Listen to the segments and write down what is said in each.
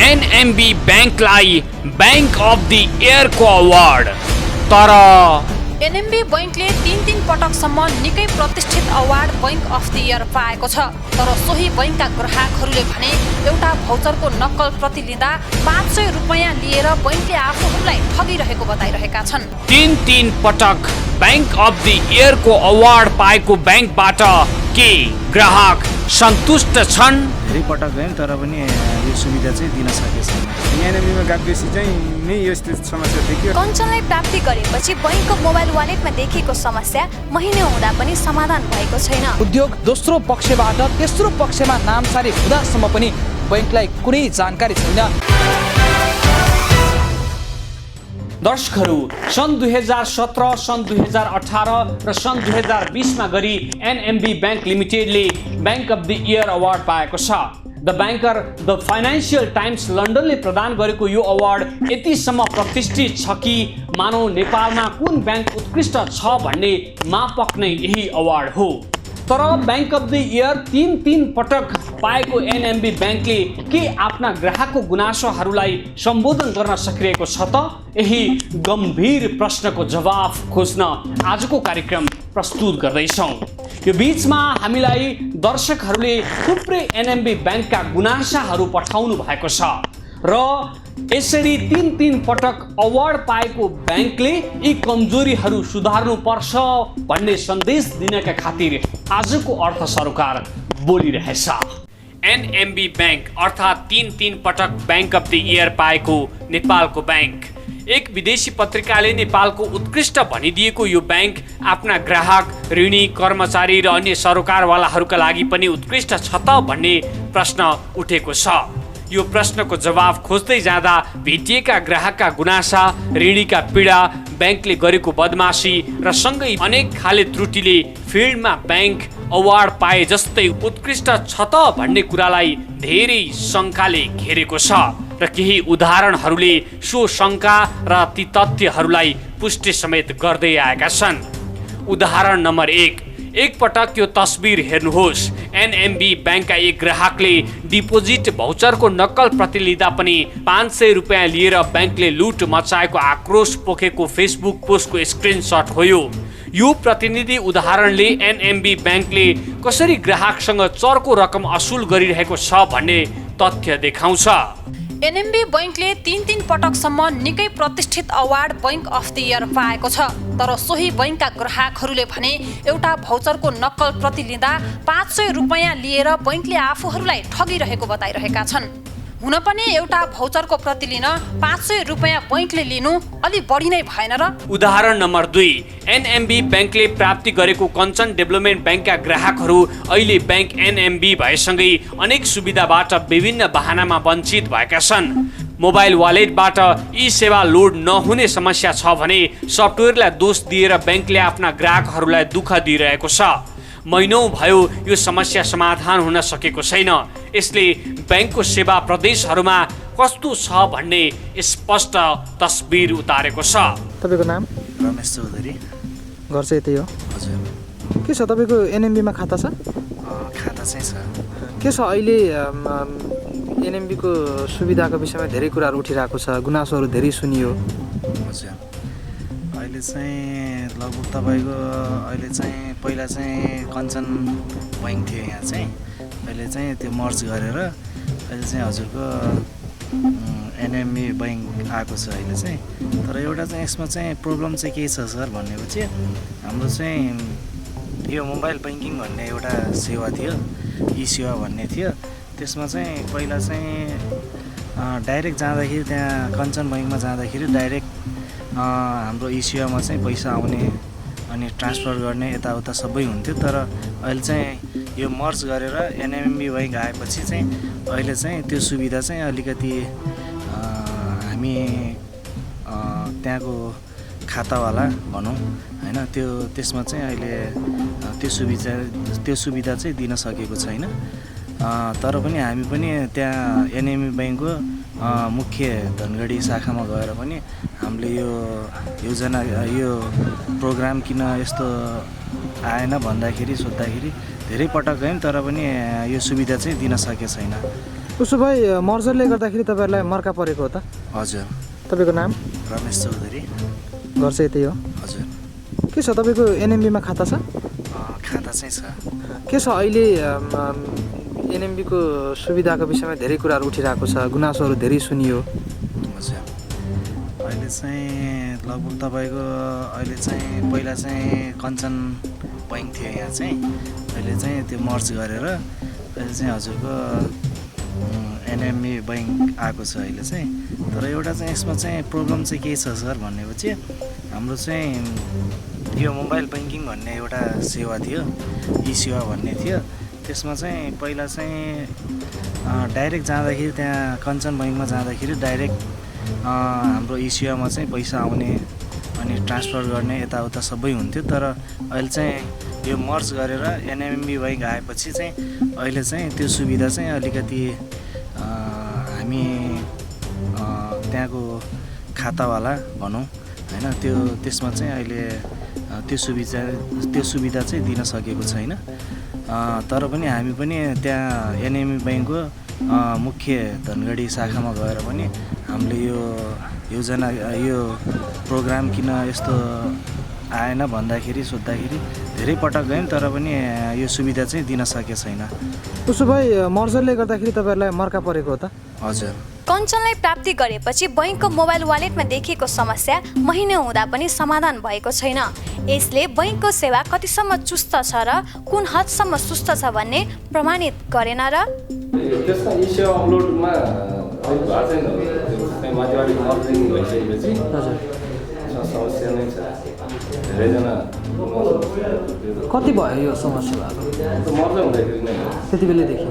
NMB बैंकलाई bank of the इयरको award. तर एनएमबी बैंकले 3 पटकसम्म निकै प्रतिष्ठित award bank of the year पाएको छ। तर सोही बैंकका ग्राहकहरूले भने एउटा भाउचरको नक्कल प्रति लिँदा 500 रुपैयाँ लिएर बैंकले आफूहरूलाई ठगिरहेको बताइरहेका छन्। 3 पटक बैंक अफ द इयरको अवार्ड पाएको बैंकबाट के ग्राहक सन्तुष्ट छन्? धेरै पटक गयौँ तर पनि यो सुविधा चाहिँ दिन सकेको छैन। एनएमबीमा गएपछि चाहिँ नै यस्तो समस्या देखियो। कञ्चनलाई प्राप्ति गरेपछि बैंकको मोबाइल वालेटमा देखिएको समस्या महिना हुँदा पनि समाधान भएको छैन। उद्योग दोस्रो पक्षबाट तेस्रो पक्षमा नामसारी हुँदासम्म पनि बैंकलाई कुनै जानकारी छैन। दर्शकहरू, सन् 2017, सन् 2018 र सन् 2020मा गरी एनएमबी बैंक लिमिटेडले bank of the year award पाएको छ। The banker the financial times लन्डनले प्रदान गरेको यो अवार्ड यतिसम्म प्रतिष्ठित छ कि मानव नेपालमा कुन ब्याङ्क उत्कृष्ट छ भन्ने मापक नै यही अवार्ड हो। तर बैंक अफ द इयर 3 पटक पाएको एनएमबी बैंकले के आफ्ना ग्राहकको गुनासोहरूलाई सम्बोधन गर्न सकिरहेको छ त? यही गम्भीर प्रश्नको जवाफ खोज्न आजको कार्यक्रम प्रस्तुत गर्दैछौँ। यो बीचमा हामीलाई दर्शकहरूले थुप्रै एनएमबी बैंकका गुनासाहरू पठाउनु भएको छ र यसरी 3 पटक अवार्ड पाएको बैंकले यी कमजोरीहरू सुधार्नु पर्छ भन्ने सन्देश दिनका खातिर आजको अर्थ सरकार बोलिरहेछ। एनएमबी बैंक अर्थात् 3 पटक बैंक अफ द इयर पाएको नेपालको बैंक। एक विदेशी पत्रिकाले नेपालको उत्कृष्ट भनिदिएको यो बैंक आफ्ना ग्राहक, ऋणी, कर्मचारी र अन्य सरकारवालाहरूका लागि पनि उत्कृष्ट छ त भन्ने प्रश्न उठेको छ। यो प्रश्नको जवाफ खोज्दै जाँदा भेटिएका ग्राहकका गुनासा, ऋणीका पीडा, बैंकले गरेको बदमासी र सँगै अनेक खाले त्रुटिले फिल्डमा बैंक अवार्ड पाए जस्तै उत्कृष्ट छ त भन्ने कुरालाई धेरै शङ्काले घेरेको छ र केही उदाहरणहरूले सो शङ्का र ती तथ्यहरूलाई पुष्टि समेत गर्दै आएका छन्। उदाहरण नम्बर 1, एकपटक यो तस्बिर हेर्नुहोस्। एनएमबी बैंकका एक ग्राहकले डिपोजिट भाउचरको नक्कल प्रति लिँदा पनि 500 रुपैयाँ लिएर बैंकले लुट मचाएको आक्रोश पोखेको फेसबुक पोस्टको स्क्रिनशट हो यो प्रतिनिधि उदाहरणले एनएमबी बैंकले कसरी ग्राहकसँग चर्को रकम असुल गरिरहेको छ भन्ने तथ्य देखाउँछ। एनएमबी बैंकले 3 पटकसम्म निकै प्रतिष्ठित award bank of the year पाएको छ। तर सोही बैंकका ग्राहकहरूले भने एउटा भाउचरको नक्कल प्रति लिँदा 500 रुपैयाँ लिएर बैंकले आफूहरूलाई ठगिरहेको बताइरहेका छन्। हुन पनि एउटा भाउचरको प्रति लिन 500 रुपैयाँ बैंकले लिनु अलि बढी नै भएन र? उदाहरण नम्बर 2, एनएमबी बैंकले प्राप्ति गरेको कञ्चन डेभलपमेन्ट बैंकका ग्राहकहरू अहिले बैंक एनएमबी भएसँगै अनेक सुविधाबाट विभिन्न बहानामा वञ्चित भएका छन्। मोबाइल वालेटबाट यी सेवा लोड नहुने समस्या छ भने सफ्टवेयरलाई दोष दिएर बैंकले आफ्ना ग्राहकहरूलाई दुःख दिइरहेको छ। महिनौं भयो यो समस्या समाधान हुन सकेको छैन। यसले बैंकको सेवा प्रदेशहरूमा कस्तो छ भन्ने स्पष्ट तस्बिर उतारेको छ। तपाईको नाम? रमेश चौधरी। घर चाहिँ यतै हो? हजुर। के छ तपाईको एनएमबीमा खाता छ? खाता चाहिँ छ। के छ अहिले एनएमबीको सुविधाको विषयमा धेरै कुराहरू उठिरहेको छ, गुनासोहरू धेरै सुनियो। हजुर। अहिले चाहिँ लगभग तपाईँको अहिले चाहिँ पहिला चाहिँ कञ्चन बैंक थियो यहाँ चाहिँ, अहिले चाहिँ त्यो मर्ज गरेर अहिले चाहिँ हजुरको एनएमबी बैंक आएको छ अहिले चाहिँ। तर एउटा चाहिँ यसमा चाहिँ प्रब्लम चाहिँ के छ सर भनेपछि हाम्रो चाहिँ यो मोबाइल ब्याङ्किङ भन्ने एउटा सेवा थियो, ई सेवा भन्ने थियो। त्यसमा चाहिँ पहिला चाहिँ डाइरेक्ट जाँदाखेरि त्यहाँ कञ्चन बैङ्कमा जाँदाखेरि डाइरेक्ट हाम्रो ई सेवामा चाहिँ पैसा आउने अनि ट्रान्सफर गर्ने यताउता सबै हुन्थ्यो। तर अहिले चाहिँ यो मर्ज गरेर एनएमबी बैङ्क आएपछि चाहिँ अहिले चाहिँ त्यो सुविधा चाहिँ अलिकति हामी त्यहाँको खातावाला भनौँ होइन, त्यसमा चाहिँ अहिले त्यो सुविधा चाहिँ दिन सकेको छैन। तर पनि हामी पनि त्यहाँ एनएमबी बैङ्कको मुख्य धनगढी शाखामा गएर पनि हामीले यो योजना यो प्रोग्राम किन यस्तो आएन भन्दाखेरि सोद्धाखेरि धेरै पटक गयौँ तर पनि यो सुविधा चाहिँ दिन सकेको छैन। उसो भए मर्जरले गर्दाखेरि तपाईँहरूलाई मर्का परेको हो त? हजुर। तपाईँको नाम? रमेश चौधरी। घर चाहिँ यतै हो? हजुर। के छ तपाईँको एनएमबीमा खाता छ? खाता चाहिँ छ। के छ अहिले एनएमबीको सुविधाको विषयमा धेरै कुराहरू उठिरहेको छ, गुनासोहरू धेरै सुनियो। हजुर। अहिले चाहिँ लगभग तपाईँको अहिले चाहिँ पहिला चाहिँ कञ्चन बैङ्क थियो यहाँ चाहिँ, अहिले चाहिँ त्यो मर्ज गरेर अहिले चाहिँ हजुरको एनएमबी बैङ्क आएको छ अहिले चाहिँ। तर एउटा चाहिँ यसमा चाहिँ प्रब्लम चाहिँ के छ सर भनेपछि हाम्रो चाहिँ यो मोबाइल ब्याङ्किङ भन्ने एउटा सेवा थियो, ई सेवा भन्ने थियो। त्यसमा चाहिँ पहिला चाहिँ डाइरेक्ट जाँदाखेरि त्यहाँ कञ्चन बैङ्कमा जाँदाखेरि डाइरेक्ट हाम्रो ई सेवामा चाहिँ पैसा आउने अनि ट्रान्सफर गर्ने यताउता सबै हुन्थ्यो। तर अहिले चाहिँ यो मर्ज गरेर एनएमबी बैङ्क आएपछि चाहिँ अहिले चाहिँ त्यो सुविधा चाहिँ अलिकति हामी त्यहाँको खातावाला भनौँ होइन, त्यसमा चाहिँ अहिले त्यो सुविधा चाहिँ दिन सकेको छैन। तर पनि हामी पनि त्यहाँ एनएमबी बैङ्कको मुख्य धनगढी शाखामा गएर पनि हामीले यो योजना यो प्रोग्राम किन यस्तो आएन भन्दाखेरि सोद्धाखेरि धेरै पटक गयौँ, तर पनि यो सुविधा चाहिँ दिन सकेको छैन। उसो भए मर्जरले गर्दाखेरि तपाईँहरूलाई मर्का परेको हो त? हजुर। कञ्चनलाई प्राप्ति गरेपछि बैङ्कको मोबाइल वालेटमा देखिएको समस्या महिने हुँदा पनि समाधान भएको छैन। यसले बैङ्कको सेवा कतिसम्म चुस्त छ र कुन हदसम्म सुस्त छ भन्ने प्रमाणित गरेन र? त्यसमा ई सेवा अपलोडमा भएको छैन। त्यो माथिबाट मर्जिङ भइसकेपछि समस्या नै छ। धेरैजना कति भयो यो समस्या भएको? मर्ज हुँदाखेरि नै त्यति बेलैदेखि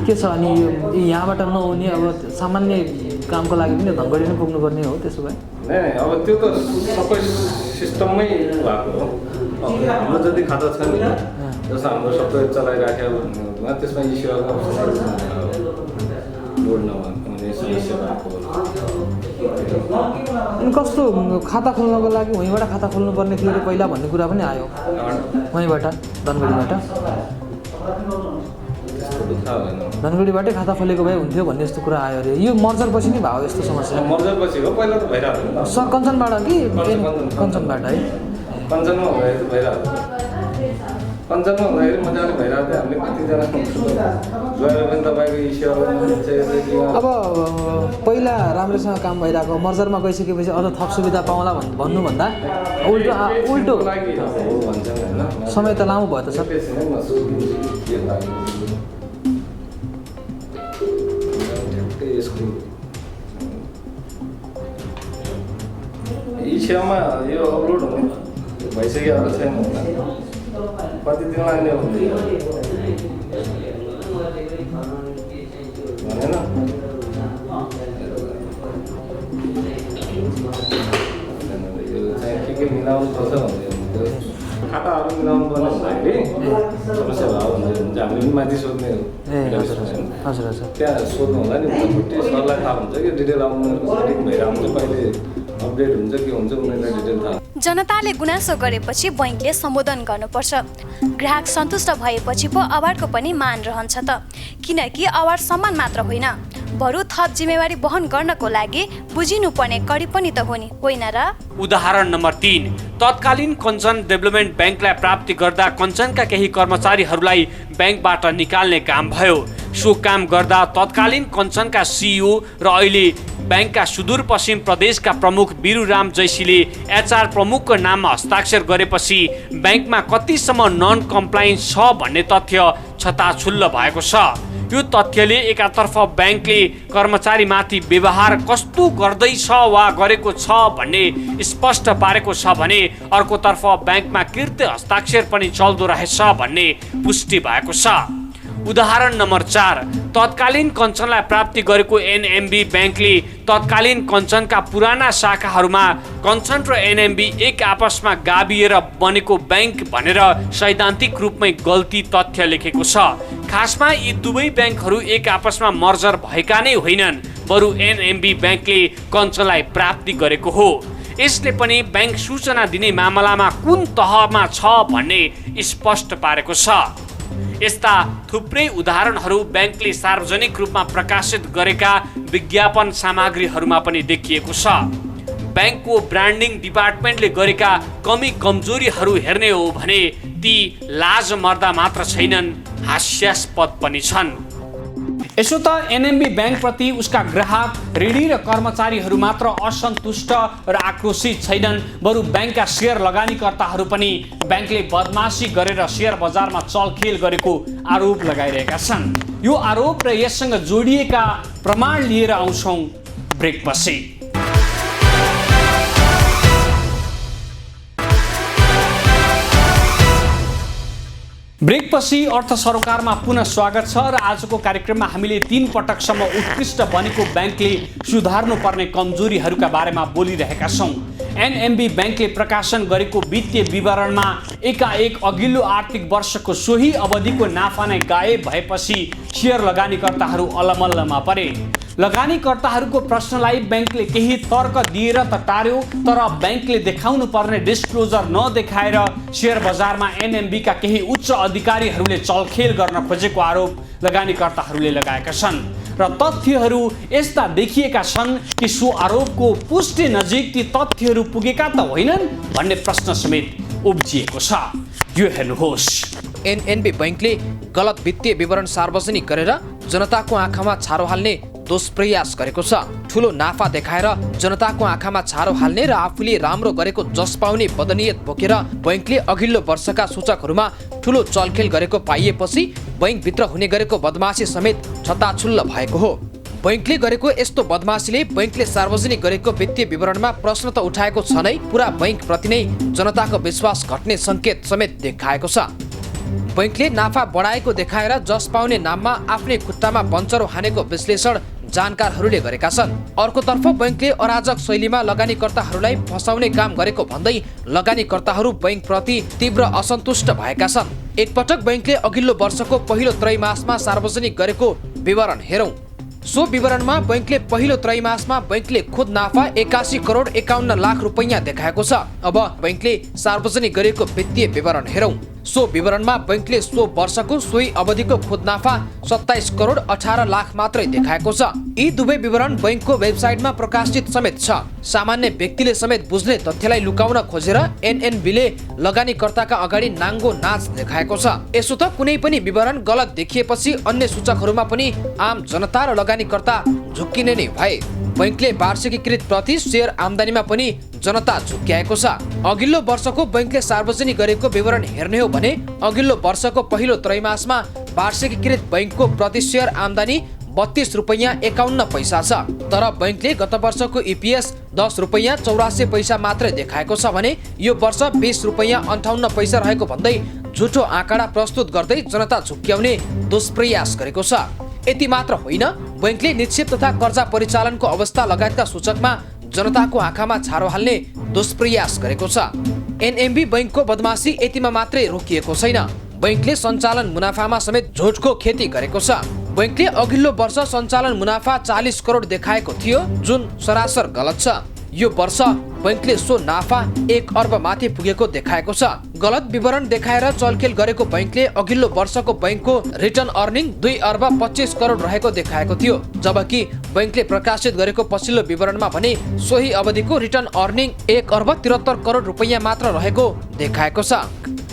के छ? अनि यो यहाँबाट नहुने अब सामान्य कामको लागि पनि धनगढी नै पुग्नुपर्ने हो त्यसो भए? नै अब त्यो त सबै सिस्टममै भएको हो। हाम्रो जति खाता छ नि, जस्तो हाम्रो सबै चलाइराखेको त्यसमा ई सेवाको लोड नभएको समस्या भएको। अनि कस्तो खाता खोल्नको लागि वहीँबाट खाता खोल्नुपर्ने थियो अरे पहिला भन्ने कुरा पनि आयो वहीँबाट, धनगढीबाट? धनगढीबाटै खाता खोलेको भए हुन्थ्यो भन्ने यस्तो कुरा आयो अरे। यो मर्जर पछि नै भयो यस्तो समस्या? मर्जर पछि हो, पहिला त भइरहेको सर कञ्चनबाट कि? कञ्चनबाट है। कञ्चनमा हुँदाखेरि भइरहेको, कञ्चनमा हुँदाखेरि मजाले भइरहेको थियो। हामीले कतिजना गएर पनि तपाईँको ई सेवा अब पहिला राम्रोसँग काम भइरहेको मर्जरमा गइसकेपछि अझ थप सुविधा पाउँला भन्नुभन्दा उल्टो समय त लामो भयो त सर। ई सेवामा यो अपलोड हुने भइसकेको छैन, कति दिन लाग्ने हो भनेन। यो चाहिँ के मिलाउनु पर्छ भन्दै खाताहरू मिलाउनु पर्ने हुँदाखेरि समस्या भयो भने हुन्छ। हामीले पनि माथि सोध्ने हो। हजुर हजुर। त्यहाँ सोध्नु होला नि, छुट्टै सरलाई थाहा हुन्छ कि डिटेल आउनु सठिक भएर आउँछ, कहिले अपडेट हुन्छ के हुन्छ उनीहरूलाई डिटेल थाहा। जनताले गुनासो गरेपछि बैङ्कले सम्बोधन गर्नुपर्छ। ग्राहक सन्तुष्ट भएपछि पो अवार्डको पनि मान रहन्छ त, किनकि अवार्ड सम्मान मात्र होइन, बरु थप जिम्मेवारी वहन गर्नको लागि बुझिनुपर्ने कडी पनि त हो नि, होइन र? उदाहरण नम्बर 3, तत्कालीन कञ्चन डेभलपमेन्ट ब्याङ्कलाई प्राप्ति गर्दा कञ्चनका केही कर्मचारीहरूलाई ब्याङ्कबाट निकाल्ने काम भयो। सो काम गर्दा तत्कालीन कञ्चनका सिइओ र अहिले ब्याङ्कका सुदूरपश्चिम प्रदेशका प्रमुख बिरुराम जैसीले एचआर प्रमुखको नाममा हस्ताक्षर गरेपछि ब्याङ्कमा कतिसम्म नन कम्प्लायन्स छ भन्ने तथ्य छताछुल्ल भएको छ। यो तथ्यले एकातर्फ ब्याङ्कले कर्मचारीमाथि व्यवहार कस्तो गर्दैछ वा गरेको छ भन्ने स्पष्ट पारेको छ भने अर्कोतर्फ ब्याङ्कमा कृत्य हस्ताक्षर पनि चल्दो रहेछ भन्ने पुष्टि भएको छ। उदाहरण नम्बर 4, तत्कालीन कञ्चनलाई प्राप्ति गरेको एनएमबी ब्याङ्कले तत्कालीन कञ्चनका पुराना शाखाहरूमा कञ्चन र एनएमबी एक आपसमा गाभिएर बनेको ब्याङ्क भनेर सैद्धान्तिक रूपमै गल्ती तथ्य लेखेको छ। खासमा यी दुवै ब्याङ्कहरू एक आपसमा मर्जर भएका नै होइनन्, बरु एनएमबी ब्याङ्कले कञ्चनलाई प्राप्ति गरेको हो। यसले पनि ब्याङ्क सूचना दिने मामलामा कुन तहमा छ भन्ने स्पष्ट पारेको छ। यस्ता थुप्रै उदाहरणहरू ब्याङ्कले सार्वजनिक रूपमा प्रकाशित गरेका विज्ञापन सामग्रीहरूमा पनि देखिएको छ। ब्याङ्कको ब्रान्डिङ डिपार्टमेन्टले गरेका कमी कमजोरीहरू हेर्ने हो भने ती लाज मर्दा मात्र छैनन्, हास्यास्पद पनि छन्। यसो त एनएमबी ब्याङ्कप्रति उसका ग्राहक, ऋणी र कर्मचारीहरू मात्र असन्तुष्ट र आक्रोशित छैनन्, बरु ब्याङ्कका सेयर लगानीकर्ताहरू पनि ब्याङ्कले बदमासी गरेर सेयर बजारमा चलखेल गरेको आरोप लगाइरहेका छन्। यो आरोप र यससँग जोडिएका प्रमाण लिएर आउँछौँ ब्रेकपछि। ब्रेकपछि अर्थ सरोकारमा पुनः स्वागत छ र आजको कार्यक्रममा हामीले 3 पटकसम्म उत्कृष्ट बनेको ब्याङ्कले सुधार्नुपर्ने कमजोरीहरूका बारेमा बोलिरहेका छौँ। एनएमबी ब्याङ्कले प्रकाशन गरेको वित्तीय विवरणमा एकाएक अघिल्लो आर्थिक वर्षको सोही अवधिको नाफा नै गायब भएपछि सेयर लगानीकर्ताहरू अलमल्लमा परे। लगानीकर्ताहरूको प्रश्नलाई ब्याङ्कले केही तर्क दिएर त टार्यो, तर ब्याङ्कले देखाउनु पर्ने डिस्क्लोजर नदेखाएर सेयर बजारमा एनएमबीका केही उच्च अधिकारीहरूले चलखेल गर्न खोजेको आरोप लगानीकर्ताहरूले लगाएका छन् र तथ्यहरू यस्ता देखिएका छन् कि सो आरोपको पुष्टि नजिक ती तथ्यहरू पुगेका त होइनन् भन्ने प्रश्न समेत उब्जिएको छ। यो हेर्नुहोस्। एनएनबी बैंकले गलत वित्तीय विवरण सार्वजनिक गरेर जनताको आँखामा छारो हाल्ने दुष्प्रयास गरेको छ। ठुलो नाफा देखाएर जनताको आँखामा छारो हाल्ने र आफूले राम्रो गरेको जस पाउने बदनियत बोकेर बैंकले अघिल्लो वर्षका सूचकहरूमा ठुलो चलखेल गरेको पाइएपछि बैंकभित्र हुने गरेको बदमासी समेत छताछुल्ल भएको हो। बैंकले गरेको यस्तो बदमासीले बैंकले सार्वजनिक गरेको वित्तीय विवरणमा प्रश्न त उठाएको छ नै, पुरा बैंक प्रति नै जनताको विश्वास घट्ने संकेत समेत देखाएको छ। बैंकले नाफा बढाएको देखाएर जस पाउने नाममा आफ्नै खुट्टामा पञ्चरो हानेको विश्लेषण जानकारहरूले गरेका छन्। अर्कोतर्फ बैंकले अराजक शैलीमा लगानीकर्ताहरूलाई फसाउने काम गरेको भन्दै लगानीकर्ताहरू बैंक प्रति तीव्र असन्तुष्ट भएका छन्। एकपटक बैंकले अघिल्लो वर्षको पहिलो त्रैमासमा सार्वजनिक गरेको विवरण हेरौं। सो विवरणमा बैंकले पहिलो त्रैमासमा बैंकले खुद नाफा 81 करोड 51 लाख रुपैयाँ देखाएको छ। अब बैंकले सार्वजनिक गरेको वित्तीय विवरण हेरौं। सो विवरणमा बैंकले सो वर्षको सोही अवधिको खुद नाफा 27 करोड 18 लाख मात्रै देखाएको छ। यी दुवै विवरण बैंकको वेबसाइटमा प्रकाशित समेत छ। सामान्य व्यक्तिले समेत बुझ्ने तथ्यलाई लुकाउन खोजेर एनएनबीले लगानीकर्ताका अगाडि नाङ्गो नाच देखाएको छ। यसो त कुनै पनि विवरण गलत देखिएपछि अन्य सूचकहरूमा पनि आम जनता र लगानीकर्ता झुक्किने नै भए। बैंकले वार्षिकीकृत प्रति शेयर आम्दानीमा पनि जनता झुक्क्याएको छ। अघिल्लो वर्षको बैंकले सार्वजनिक गरेको विवरण हेर्ने हो भने अघिल्लो वर्षको पहिलो त्रैमासमा वार्षिकीकृत बैंकको प्रति शेयर आम्दानी 32 रुपैयाँ 51 पैसा छ। तर बैंकले गत वर्षको इपिएस 10 रुपैयाँ 84 पैसा मात्रै देखाएको छ भने यो वर्ष 20 रुपैयाँ 58 पैसा रहेको भन्दै झुटो आँकडा प्रस्तुत गर्दै जनता झुक्क्याउने दुष्प्रयास गरेको छ। यति मात्र होइन, बैंकले निक्षेप तथा कर्जा परिचालनको अवस्था लगायतका सूचकमा जनताको आँखामा छारो हाल्ने दुष्प्रयास गरेको छ। एनएमबी बैंकको बदमासी यतिमा मात्रै रोकिएको छैन, बैंकले सञ्चालन मुनाफामा समेत झुटको खेती गरेको छ। बैंकले अघिल्लो वर्ष सञ्चालन मुनाफा 40 करोड देखाएको थियो, जुन सरासर गलत छ। यो वर्ष बैंकले सो नाफा 1 अर्ब माथि पुगेको देखाएको छ। गलत विवरण देखाएर चलखेल गरेको बैंकले अघिल्लो वर्षको बैंकको रिटर्न अर्निङ 2 अर्ब 25 करोड रहेको देखाएको थियो, जबकि बैंकले प्रकाशित गरेको पछिल्लो विवरणमा भने सोही अवधिको रिटर्न अर्निङ 1 अर्ब 73 करोड रुपैयाँ मात्र रहेको देखाएको छ।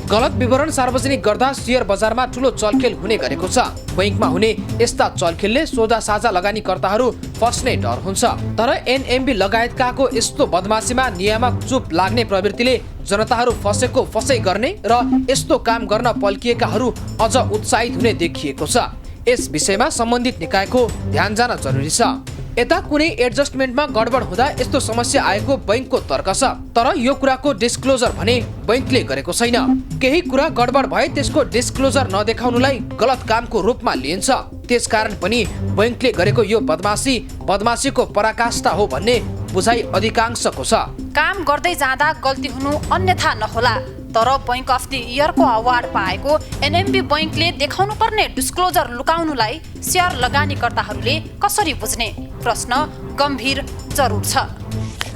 गलत विवरण सार्वजनिक गर्दा शेयर बजारमा ठुलो चलखेल हुने गरेको छ। बैंकमा हुने यस्ता चलखेलले सोझा साझा लगानीकर्ताहरू फस्ने डर हुन्छ। तर एनएमबी लगायतकाको यस्तो बदमासीमा नियामक चुप लाग्ने प्रवृत्तिले जनताहरू फसेको फसै गर्ने र यस्तो काम गर्न पल्किएकाहरू अझ उत्साहित हुने देखिएको छ। यस विषयमा सम्बन्धित निकायको ध्यान जान जरुरी छ। यता कुनै एडजस्टमेन्टमा गडबड हुँदा यस्तो समस्या आएको बैंकको तर्क छ, तर यो कुराको डिस्क्लोजर भने बैंकले गरेको छैन। केही कुरा गडबड भए त्यसको डिस्क्लोजर नदेखाउनुलाई गलत कामको रूपमा लिइन्छ। त्यसकारण पनि बैंकले गरेको यो बदमासीको पराकाष्ठा हो भन्ने बुझाइ अधिकांशको छ। काम गर्दै जाँदा गल्ती हुनु अन्यथा नहोला, तर बैंक अफ द इयरको अवार्ड पाएको एनएमबी बैंकले देखाउनु पर्ने डिस्क्लोजर लुकाउनुलाई शेयर लगानीकर्ताहरूले कसरी बुझ्ने प्रश्न गम्भीर जरुर छ।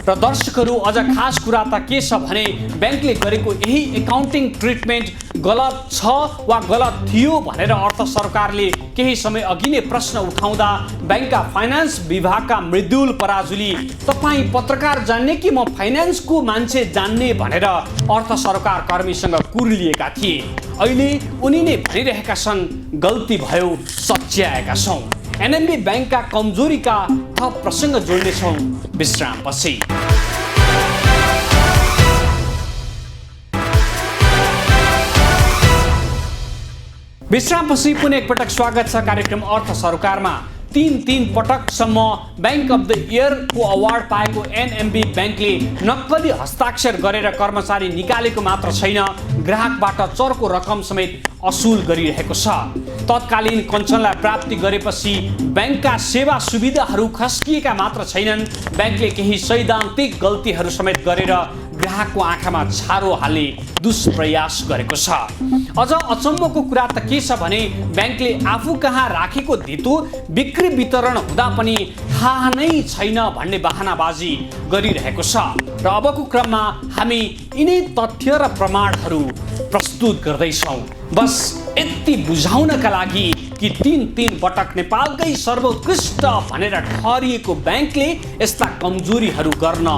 र दर्शकहरू, अझ खास कुरा त के छ भने ब्याङ्कले गरेको यही एकाउन्टिङ ट्रिटमेन्ट गलत छ वा गलत थियो भनेर अर्थ सरकारले केही समय अघि नै प्रश्न उठाउँदा बैंकका फाइनान्स विभागका मृदुल पराजुली तपाईँ पत्रकार जान्ने कि म फाइनान्सको मान्छे जान्ने भनेर अर्थ सरकार कर्मीसँग कुर्लिएका थिए। अहिले उनी नै भनिरहेका छन् गल्ती भयो, सच्याएका छौँ। एनएमबी बैंकका कमजोरीका थप प्रसङ्ग जोड्नेछौँ विश्रामपछि। विश्रामपछि पुनः एकपटक स्वागत छ कार्यक्रम अर्थ सरोकारमा। तीन पटकसम्म बैंक अफ द इयरको अवार्ड पाएको एनएमबी बैंकले नक्कली हस्ताक्षर गरेर कर्मचारी निकालेको मात्र छैन, ग्राहकबाट चर्को रकम समेत असुल गरिरहेको छ। तत्कालीन कञ्चनलाई प्राप्ति गरेपछि बैंकका सेवा सुविधाहरू खस्किएका मात्र छैनन्, बैंकले केही सैद्धान्तिक गल्तीहरू समेत गरेर ग्राहकको आँखामा छारो हाल्ने दुष्प्रयास गरेको छ। अझ अचम्मको कुरा त के छ भने बैंकले आफू कहाँ राखेको धितो बिक्री वितरण हुँदा पनि थाहा नै छैन भन्ने बहानाबाजी गरिरहेको छ। र अबको क्रममा हामी यिनै तथ्य र प्रमाणहरू प्रस्तुत गर्दैछौँ, बस यति बुझाउनका लागि कि तीन पटक नेपालकै सर्वोत्कृष्ट भनेर ठहरिएको बैंकले यस्ता कमजोरीहरू गर्न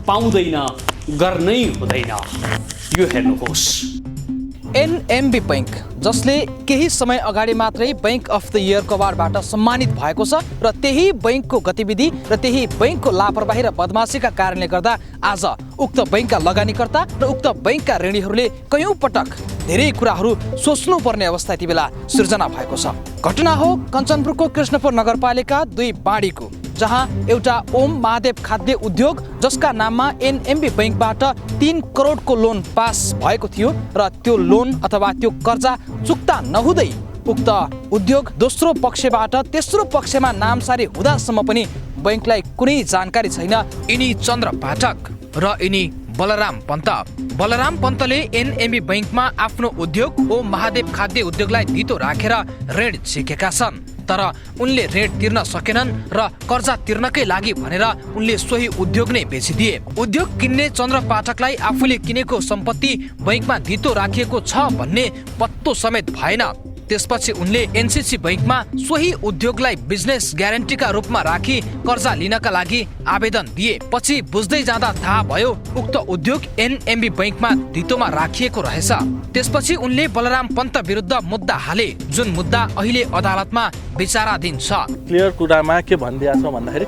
पाउँदैन, गर्नै हुँदैन। यो हेर्नुहोस्, एनएमबी बैंक जसले केही समय अगाडि मात्रै बैंक अफ द इयरको अवार्डबाट सम्मानित भएको छ र त्यही बैंकको गतिविधि र त्यही बैंकको लापरवाही र बदमाशीका कारणले गर्दा आज उक्त बैंकका लगानीकर्ता र उक्त बैंकका ऋणीहरूले कयौं पटक धेरै कुराहरू सोच्नुपर्ने अवस्था यति बेला सृजना भएको छ। घटना हो कञ्चनपुरको कृष्णपुर नगरपालिका 2 बाँडीको, जहाँ एउटा ओम महादेव खाद्य उद्योग जसका नाममा एनएमबी बैंकबाट 3 करोडको लोन पास भएको थियो र त्यो लोन अथवा त्यो कर्जा चुक्ता नहुँदै उक्त उद्योग दोस्रो पक्षबाट तेस्रो पक्षमा नामसारी हुँदासम्म पनि बैंकलाई कुनै जानकारी छैन। यिनी चन्द्र पाठक र यिनी बलराम पन्त। बलराम पन्तले एनएमबी बैंकमा आफ्नो उद्योग ओम महादेव खाद्य उद्योगलाई धितो राखेर ऋण झिकेका छन्, तर उनले ऋण तिर्न सकेनन् र कर्जा तिर्नकै लागि भनेर उनले सोही उद्योग नै बेचिदिए। उद्योग किन्ने चन्द्र पाठकलाई आफूले किनेको सम्पत्ति बैंकमा धितो राखिएको छ भन्ने पत्तो समेत भएन। त्यसपछि उनले एनसीसी बैंकमा सोही उद्योगलाई बिजनेस ग्यारेन्टीका रूपमा राखी कर्जा लिनका लागि आवेदन दिए। पछि बुझ्दै जाँदा थाहा भयो उक्त उद्योग एनएमबी बैंकमा धितोमा राखिएको रहेछ। त्यसपछि उनले बलराम पन्त विरुद्ध मुद्दा हाले, जुन मुद्दा अहिले अदालतमा विचाराधीन छ। क्लियर कुरामा के भनिदिएको छ भन्दाखेरि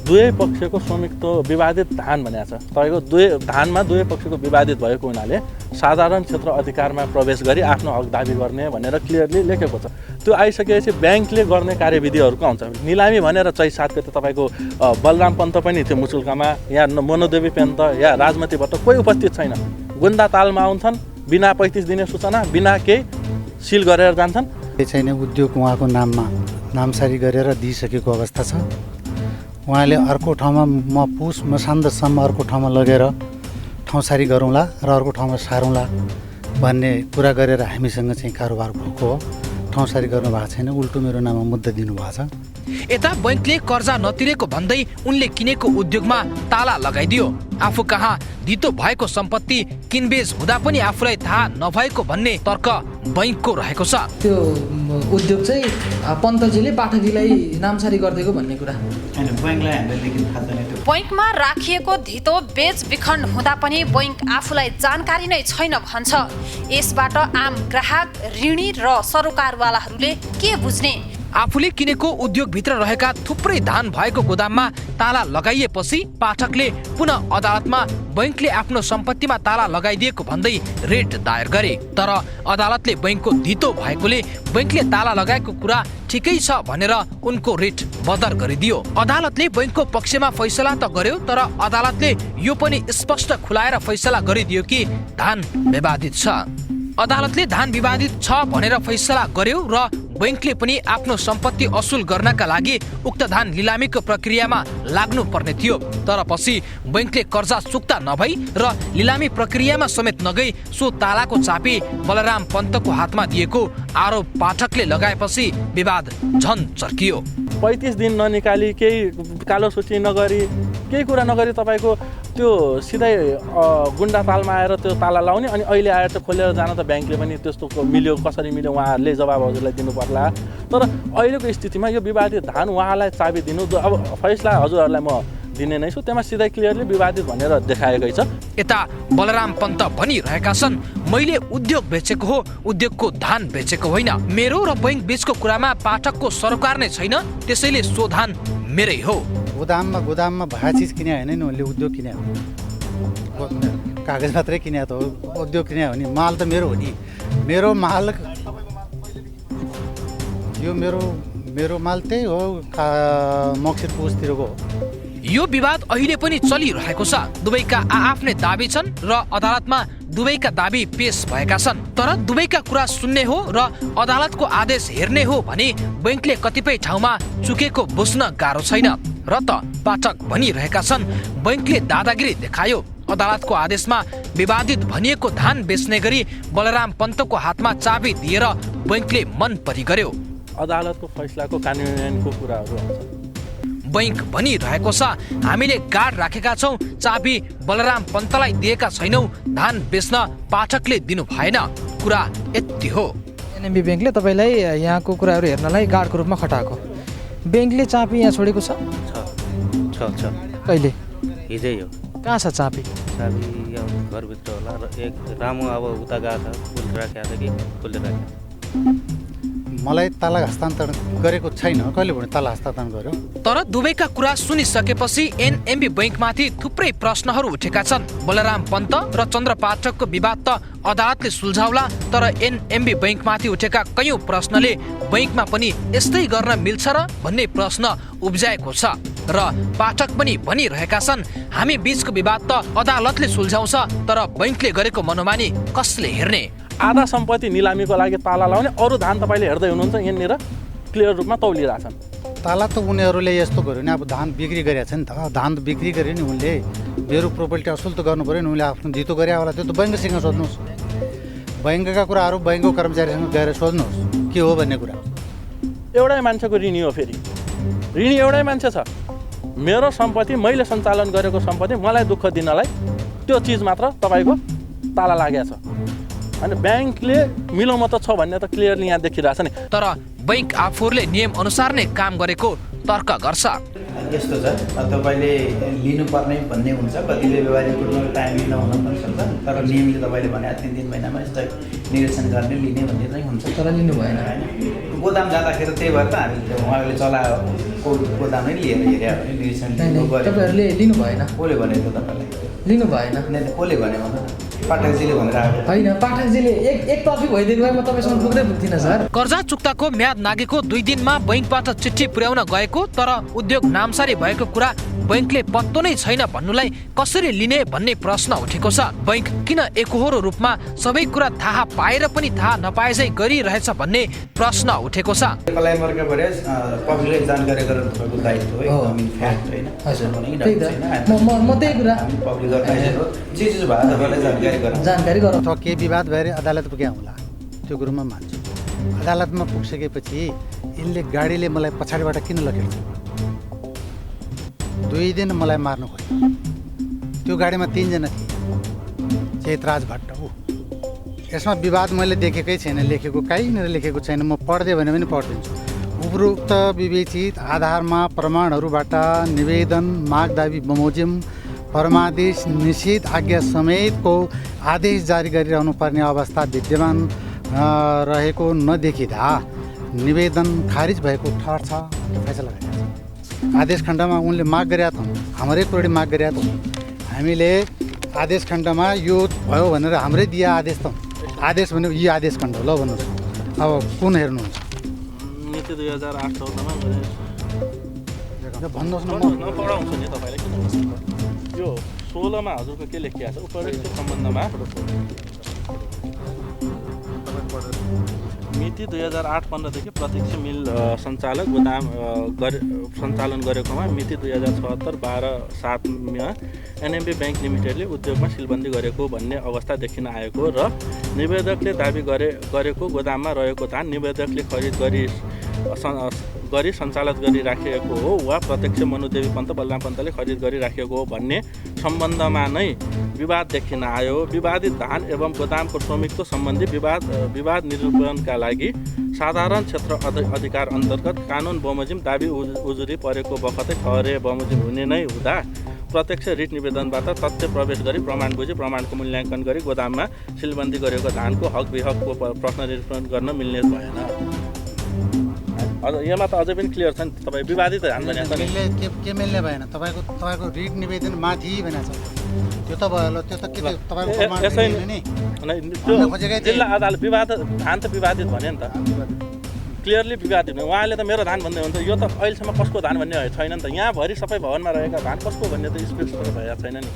दुवै पक्षको संयुक्त विवादित धान भनेको छ। तपाईँको धानमा दुवै पक्षको विवादित भएको हुनाले साधारण क्षेत्र अधिकारमा प्रवेश गरी आफ्नो हक दाबी गर्ने भनेर क्लियरली लेखेको छ। त्यो आइसकेपछि ब्याङ्कले गर्ने कार्यविधिहरूको आउँछ। निलामी भनेर 7 गते तपाईँको बलराम पन्त पनि थियो मुचुल्कामा, यहाँ मनोदेवी पन्त या राजमतीबाट कोही उपस्थित छैन। गुन्दा तालमा आउँछन्, बिना 35 दिने सूचना, बिना केही सिल गरेर जान्छन्। छैन उद्योग उहाँको नाममा नामसारी गरेर दिइसकेको अवस्था छ। उहाँले अर्को ठाउँमा म पुस मसान्तसम्म अर्को ठाउँमा लगेर ठाउँसारी गरौँला र अर्को ठाउँमा सारौँला भन्ने कुरा गरेर हामीसँग चाहिँ कारोबार भएको हो। ठाउँसारी गर्नुभएको छैन, उल्टो मेरो नाममा मुद्दा दिनुभएको छ। यता बैंकले कर्जा नतिरेको भन्दै उनले किनेको उद्योगमा ताला लगाइदियो। आफू कहाँ धितो भएको सम्पत्ति किनबेच हुँदा पनि आफूलाई थाहा नभएको भन्ने तर्क बैंकको रहेको छ। त्यो उद्योग चाहिँ पन्तजीले पाठकीलाई नामसारी गरिदिएको भन्ने कुरा बैंकमा राखिएको धितो बेच बिखन हुँदा पनि बैंक आफूलाई जानकारी नै छैन भन्छ। यसबाट आम ग्राहक, ऋणी र सरोकारवालाहरूले के बुझ्ने? आफूले किनेको उद्योगभित्र रहेका थुप्रै धान भएको गोदाममा ताला लगाइएपछि पाठकले पुनः अदालतमा बैंकले आफ्नो सम्पत्तिमा ताला लगाइदिएको भन्दै रिट दायर गरे। तर अदालतले बैंकको धितो भएकोले बैंकले ताला लगाएको कुरा ठिकै छ भनेर उनको रिट बदर गरिदियो। अदालतले बैंकको पक्षमा फैसला त गर्यो, तर अदालतले यो पनि स्पष्ट खुलाएर फैसला गरिदियो कि धान विवादित छ। अदालतले धान विवादित छ भनेर फैसला गर्यो र बैंकले पनि आफ्नो सम्पत्ति असुल गर्नका लागि उक्त धान लिलामीको प्रक्रियामा लाग्नु पर्ने थियो। तर पछि बैंकले कर्जा चुक्ता नभई र लिलामी प्रक्रियामा समेत नगई सो तालाको चाबी बलराम पन्तको हातमा दिएको आरोप पाठकले लगाएपछि विवाद झन चर्कियो। 35 दिन ननिकाली केही कालो सूची नगरी केही कुरा नगरी तपाईँको त्यो सिधै गुन्डा तालमा आएर त्यो ताला लाउने अनि अहिले आएर चाहिँ खोलेर जान त ब्याङ्कले पनि त्यस्तो मिल्यो कसरी मिल्यो उहाँहरूले जवाब हजुरलाई दिनु पर्ला। तर अहिलेको स्थितिमा यो विवादित धान उहाँलाई चाबी दिनु अब फैसला हजुरहरूलाई म दिने नै छु, त्यसमा सिधै क्लियरली विवादित भनेर देखाएकै छ। यता बलराम पन्त भनिरहेका छन्, मैले उद्योग बेचेको हो, उद्योगको धान बेचेको होइन। मेरो र बैंक बीचको कुरामा पाठकको सरोकार नै छैन, त्यसैले सो धान मेरै हो। गोदाममा भए चिज किने होइन नि, उसले उद्योग किने हो, कागज मात्रै किने त हो, उद्योग किने हो नि। माल त मेरो हो नि, मेरो माल यो मेरो माल त्यही हो, मक्सिर पुसतिरको हो। यो विवाद अहिले पनि चलिरहेको छ। दुवैका आआफ्नै दाबी छन् र अदालतमा दुवैका दाबी पेश भएका छन्। तर दुवैका कुरा सुन्ने हो र अदालतको आदेश हेर्ने हो भने बैंकले कतिपय ठाउँमा चुकेको बुझ्न गाह्रो छैन। र त पाठक भनिरहेका छन्, बैंकले दादागिरी देखायो। अदालतको आदेशमा विवादित भनिएको धान बेच्ने गरी बलराम पन्तको हातमा चाबी दिएर बैंकले मन परी गर्यो। अदालतको फैसलाको कानुनको कुराहरू आउँछ। बैंक भनिरहेको छ, हामीले गार्ड राखेका छौँ, चाबी बलराम पन्तलाई दिएका छैनौँ, धान बेच्न पाठकले दिनु भएन। कुरा यति हो। एनएमबी बैंकले तपाईँलाई यहाँको कुराहरू हेर्नलाई गार्डको रूपमा खटाएको। बैंकले चाबी यहाँ छोडेको छ? छ। कहिले? हिजै हो। कहाँ छ चाबी? चाबी घरभित्र होला र एक रामु अब उता गएको छ, पुल राखेको छ कि पुलले राखेको। मलाई ताला हस्तान्तरण गरेको छैन, कहिले भने ताला हस्तान्तरण गर्यो। तर दुवैका कुरा सुनिसकेपछि एनएमबी बैंकमाथि थुप्रै प्रश्नहरू उठेका छन्। बलराम पन्त र चन्द्र पाठकको विवाद त अदालतले सुल्झाउला, तर एनएमबी बैंकमाथि उठेका कयौं प्रश्नले बैंकमा पनि यस्तै गर्न मिल्छ र भन्ने प्रश्न उब्जाएको छ। र पाठक पनि भनिरहेका छन्, हामी बीचको विवाद त अदालतले सुल्झाउँछ, तर बैंकले गरेको मनोमानी कसले हेर्ने? आधा सम्पत्ति निलामीको लागि ताला लाउने, अरू धान तपाईँले हेर्दै हुनुहुन्छ यहाँनिर क्लियर रूपमा तौलिरहेछन्। ताला त उनीहरूले यस्तो गर्यो नि, अब धान बिक्री गरेको छ नि त, धान बिक्री गरे नि उनले, मेरो प्रोपर्टी असुल त गर्नु पऱ्यो नि, उनले आफ्नो जितो गरे होला, त्यो त बैंकसँग सोध्नुहोस्। बैंकका कुराहरू बैंकको कर्मचारीसँग गएर सोध्नुहोस् के हो भन्ने कुरा। एउटै मान्छेको ऋणी हो, फेरि ऋणी एउटै मान्छे छ। मेरो सम्पत्ति, मैले सञ्चालन गरेको सम्पत्ति मलाई दुःख दिनलाई त्यो चिज मात्र तपाईँको ताला लागेको छ। अनि ब्याङ्कले मिलोमतो छ भन्ने त क्लियरली यहाँ देखिरहेछ नि। तर बैंक आफूहरूले नियम अनुसार नै काम गरेको तर्क गर्छ। यस्तो छ, तपाईँले लिनुपर्ने भन्ने हुन्छ, कतिले व्यवहारिक रूपमा टाइम नहुन पनि सक्छ, तर नियमले तपाईँले भने 3 महिनामा यस्तो निरीक्षण गर्ने लिने भन्ने चाहिँ हुन्छ। तर लिनु भएन। गोदाम जाँदाखेरि त्यही भएर त हामीले उहाँले चलाएको गोदामै लिएर हेऱ्यो भने निरीक्षण तपाईँहरूले लिनु भएन। कसले भनेको तपाईँलाई? लिनु भएन। कसले भने भन्नु? पाठकजीले भनेर आएको होइन, पाठकजीले एकतर्फी भइदिएको भए म तपाईँसँग पुग्दै पुग्थिनँ सर। कर्जा चुक्ताको म्याद नागेको 2 दिनमा बैंकबाट चिठी पुर्याउन गएको, तर उद्योग नामसारी भएको कुरा बैंकले पत्तो नै छैन भन्नुलाई कसरी लिने भन्ने प्रश्न उठेको छ। बैंक किन एकहोरो रूपमा सबै कुरा थाहा पाएर पनि थाहा नपाए चाहिँ गरिरहेछ भन्ने प्रश्न उठेको छ। कलाइमर्का भरे पब्लिकलाई जानकारी गराउनु तपाईँको दायित्व हो, हामी फ्याक्ट होइन। हजुर, त्यही त म त्यही कुरा पब्लिक अर्गनाइजेसन हो, जे चिज भयो तपाईँलाई जानकारी गराउँ। त के विवाद भएर अदालत पुग्या होला, त्यो कुरोमा मान्छु। अदालतमा पुगिसकेपछि यिनले गाडीले मलाई पछाडिबाट किन लखेट्छ? 2 दिन मलाई मार्नु खोज्यो। त्यो गाडीमा 3 जना थिए, चेतराज भट्ट हो। यसमा विवाद मैले देखेकै छैन, लेखेको कहीँनिर लेखेको छैन। म पढ्दै भने पनि पढिदिन्छु। उपरोक्त विवेचित आधारमा प्रमाणहरूबाट निवेदन, माग दाबी बमोजिम, परमादेश, निषेध आज्ञा समेतको आदेश जारी गरिरहनु पर्ने अवस्था विद्यमान रहेको नदेखिँदा निवेदन खारिज भएको ठहर्छ फैसला गरेको छ। आदेश खण्डमा उनले माग गरेका छन्, हाम्रै कोर्टले माग गरेका छन्। हामीले आदेश खण्डमा यो भयो भनेर हाम्रै दिए आदेश त आदेश भन्यो, यी आदेश खण्ड ल भन्नुहोस्। अब कुन हेर्नुहुन्छ? मिति 2008 चौधमा भन्नुहोस् न, म पढाउँछु नि तपाईँलाई। किन यो 16 मा हजुरको के लेखिएको छ उपरोक्त सम्बन्धमा? मिति 2008-15 देखि प्रत्यक्ष मिल सञ्चालक गोदाम सञ्चालन गरेकोमा मिति 2076-12-7 एनएमबी बैंक लिमिटेडले उद्योगमा सिलबन्दी गरेको भन्ने अवस्था देखिन आएको र निवेदकले दाबी गरेको गोदाममा रहेको धान निवेदकले खरिद गरी सञ्चालन गरिराखेको हो वा प्रत्यक्ष मनुदेवी पन्त बलराम पन्तले खरिद गरिराखेको हो भन्ने सम्बन्धमा नै विवाद देखिन आयो। विवादित धान एवं गोदामको स्वामित्व सम्बन्धी विवाद निरूपणका लागि साधारण क्षेत्र अधिकार अन्तर्गत कानुन बमोजिम दाबी उजुरी परेको बखतै ठहरे बमोजिम हुने नै हुँदा प्रत्यक्ष रिट निवेदनबाट तथ्य प्रवेश गरी प्रमाण बुझी प्रमाणको मूल्याङ्कन गरी गोदाममा सिलबन्दी गरेको धानको हक बेहकको प्रश्न निरूपण गर्न मिल्ने भएन। यसमा त अझै पनि क्लियर छ नि, तपाईँ विवादित धान भनेको के मिल्ने भएन? तपाईँको रिट निवेदन माथि भनेको छ, त्यो त भयो। त्यो त के तपाईँको यसै जिल्ला अदालत विवाद धान त विवादित भन्यो नि त, क्लियरली विवादित भयो। उहाँले त मेरो धान भन्दै हुन्छ, यो त अहिलेसम्म कसको धान भन्ने छैन नि त। यहाँभरि सबै भवनमा रहेका धान कसको भन्ने त स्पष्ट भएको छैन नि।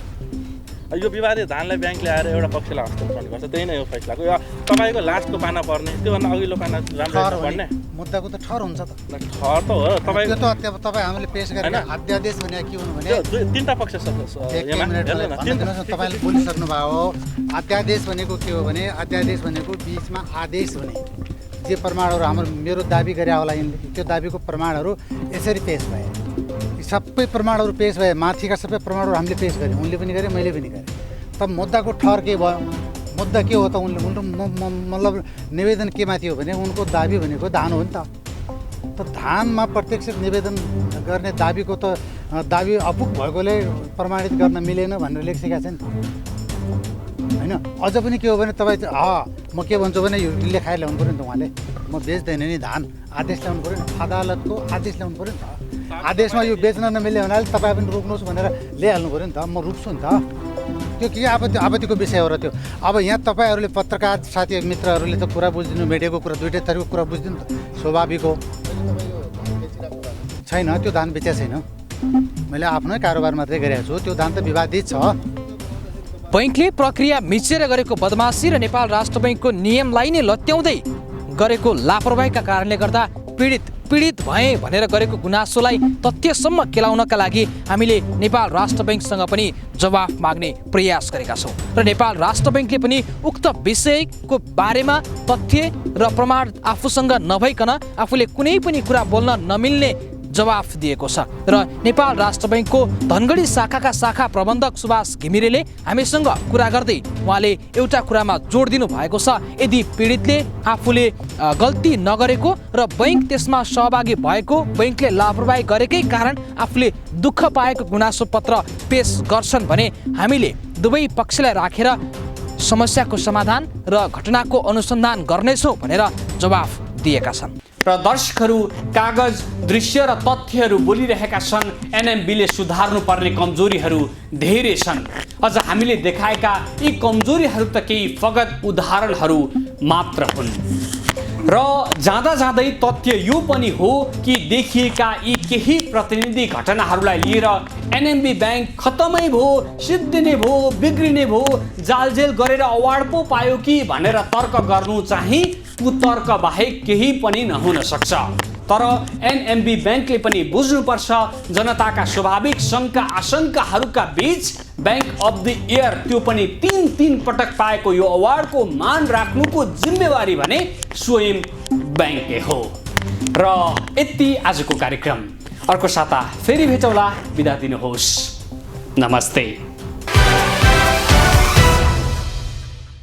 यो विवादित धानलाई ब्याङ्कले आएर एउटा पक्षलाई हस्तान्तरण गर्छ, त्यही नै हो फैसलाको। तपाईँको लास्टको पाना पर्ने, त्योभन्दा अघिल्लो पाना राम्रो पर्ने मुद्दाको त ठहर हुन्छ त। ठहर त हो। तपाईँको तपाईँ हामीले पेश गरेर अध्यादेश भने के हुनु भने तिनवटा पक्ष छ। तपाईँले बोलिसक्नु भएको हो। अध्यादेश भनेको के हो भने अध्यादेश भनेको बिचमा आदेश हुने। जे प्रमाणहरू हाम्रो मेरो दाबी गरे होला यिनले, त्यो दाबीको प्रमाणहरू यसरी पेश भए। सबै प्रमाणहरू पेश भए, माथिका सबै प्रमाणहरू हामीले पेश गऱ्यौँ, उनले पनि गरे, मैले पनि गरेँ। तब मुद्दाको ठहर के भयो? मुद्दा के हो त? मतलब निवेदन केमा थियो भने उनको दाबी भनेको धान हो नि त। धानमा प्रत्यक्ष निवेदन गर्ने दाबीको त दाबी अपुग भएकोले प्रमाणित गर्न मिलेन भनेर लेखिसकेका छ नि त, होइन? अझ पनि के हो भने तपाईँ म के भन्छु भने यो लेखाएर ल्याउनु पऱ्यो नि त। उहाँले म बेच्दैन नि धान, आदेश ल्याउनु पऱ्यो नि, अदालतको आदेश ल्याउनु पऱ्यो नि त। आदेशमा यो बेच्न नमिल्ने हुनाले तपाईँ पनि रोक्नुहोस् भनेर ल्याइहाल्नु पऱ्यो नि त। म रोक्छु नि त। त्यो के आपत्तिको विषय हो र त्यो। अब यहाँ तपाईँहरूले पत्रकार साथी मित्रहरूले त कुरा बुझिदिनु, मिडियाको कुरा दुइटै थरीको कुरा बुझिदिनु त स्वाभाविक हो। छैन, त्यो धान बेचेको छैन, मैले आफ्नै कारोबार मात्रै गरेको छु। त्यो धान त विवादित छ। बैंकले प्रक्रिया मिचेर गरेको बदमासी र नेपाल राष्ट्र बैंकको नियमलाई नै लत्याउँदै गरेको लापरवाहीका कारणले गर्दा पीडित भए भनेर गरेको गुनासोलाई तथ्यसम्म केलाउनका लागि हामीले नेपाल राष्ट्र बैंकसँग पनि जवाफ माग्ने प्रयास गरेका छौँ र नेपाल राष्ट्र बैंकले पनि उक्त विषयको बारेमा तथ्य र प्रमाण आफूसँग नभइकन आफूले कुनै पनि कुरा बोल्न नमिल्ने जवाफ दिएको छ र नेपाल राष्ट्र बैंकको धनगढी शाखाका शाखा प्रबन्धक सुभाष घिमिरेले हामीसँग कुरा गर्दै उहाँले एउटा कुरामा जोड दिनु भएको छ। यदि पीडितले आफूले गल्ती नगरेको र बैंक त्यसमा सहभागी भएको, बैंकले लापरवाही गरेकै कारण आफूले दुःख पाएको गुनासो पत्र पेश गर्छन् भने हामीले दुवै पक्षलाई राखेर समस्याको समाधान र घटनाको अनुसन्धान गर्नेछौँ भनेर जवाफ दिएका छन्। र दर्शकहरू, कागज, दृश्य र तथ्यहरू बोलिरहेका छन्। एनएमबीले सुधार्नुपर्ने कमजोरीहरू धेरै छन्। अझ हामीले देखाएका यी कमजोरीहरू त केही फगत उदाहरणहरू मात्र हुन् र जाँदा जाँदै तथ्य यो पनि हो कि देखिएका यी केही प्रतिनिधि घटनाहरूलाई लिएर एनएमबी बैंक खतमै भयो, सिद्धिने भयो, बिग्रिने भयो, जालजेल गरेर अवार्ड पो पायो कि भनेर तर्क गर्नु चाहिँ कुतर्क बाहेक केही पनि नहुन सक्छ। तर एनएमबी बैंकले पनि बुझ्नुपर्छ, जनताका स्वाभाविक शङ्का आशंकाहरूका बीच बैंक अफ द इयर, त्यो पनि तीन पटक पाएको यो अवार्डको मान राख्नुको जिम्मेवारी भने स्वयं बैंकले हो। र यति आजको कार्यक्रम। अर्को साता फेरि भेटौँला। बिदा दिनुहोस्। नमस्ते।